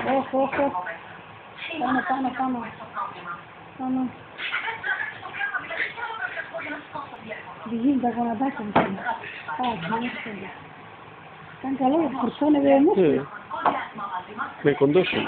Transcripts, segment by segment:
Όχι, όχι, όχι. Πάνω. Βγαίνει τα γονατάκια μου. Ήταν καλό γιατί φορτώνεται μουσουλα. Με κοντώσουν.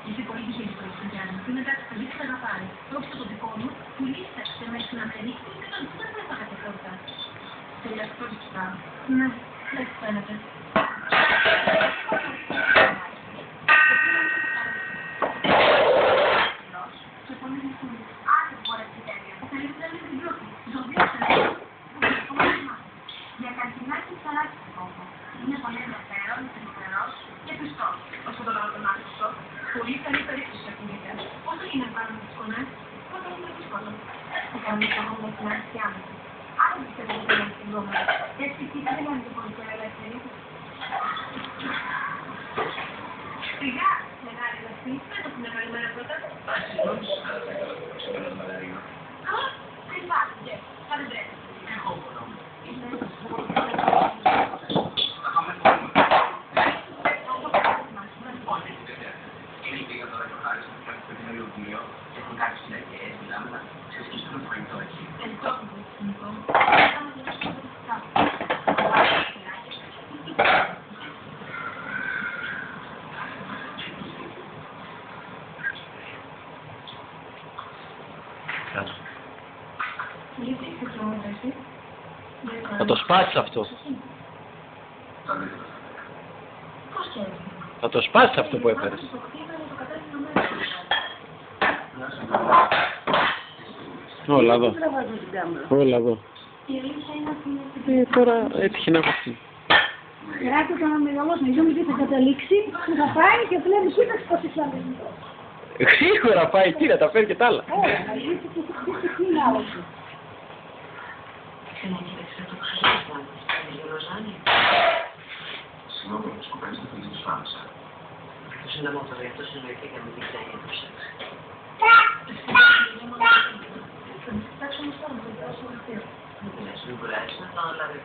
Γιατί πολύ τυχερή στο Χριστιανό. Και μετά θα δείξει να πάρει. Όχι το δικό μου, που λύσαξε μέσα στην Αμερική και τον δεν έφαγα τα πρώτα. Τελειαστικό λυστά. Ναι, έτσι φαίνεται. Και πολύ μισούν. Άντε που μπορέσει τέλεια. Θα λύσει να λύσει την πρώτη. Ζωδία σε για καρκινάκι ψαράκι στην κόμμα. Είναι πολύ ενδιαφέρον, ενημερός και πιστός. Όσο το λόγο τον άκουσα. Πολύ καλή περίπτωση ακούγεται. Όσο είναι να κάνουμε τις φωνές, τότε είναι δύσκολο. Θα κάνουμε το γόμμα στην αρχιά μου. Άρα πιστεύω ότι είναι στην γόμμα. Έτσι τι δεν είναι το πολύ ελεύθερη. Σιγά, μεγάλη ελευθερή, πέτω την καλημέρα πρώτα. Τι υπάρχετε, θα δεν πρέπει. Εγώ μπορώ. Έχουν κάποιες συνταγές, μιλάμε να ξεσκίσουμε το φαγητό εκεί. Θα το σπάσεις αυτό. Θα το σπάσεις αυτό που έφερες. Όλα εδώ. Όλα εδώ. Τώρα έτυχε να έχω αυτή. Γράφει το να μεγαλώσει, νομίζω ότι θα καταλήξει, που θα πάει και βλέπει κοίταξε πως είσαι άλλο. Γρήγορα πάει, τι να τα φέρει και τα άλλα. Ωραία, θα ζήσει και θα χτίσει τι είναι άλλο σου. Συγγνώμη, σκοπεύεις να φύγεις τους άμεσα. Αυτός είναι μόνο τώρα, αυτός είναι μερικά για να μην δείξει να γίνει το σεξ. Δεν κουράζεις να θα αναλάβει.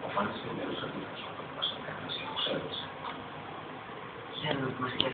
Ο Φάντης είναι ο αντίθετος, ο Φάντης είναι ο αντίθετος. Ξέρουμε που μας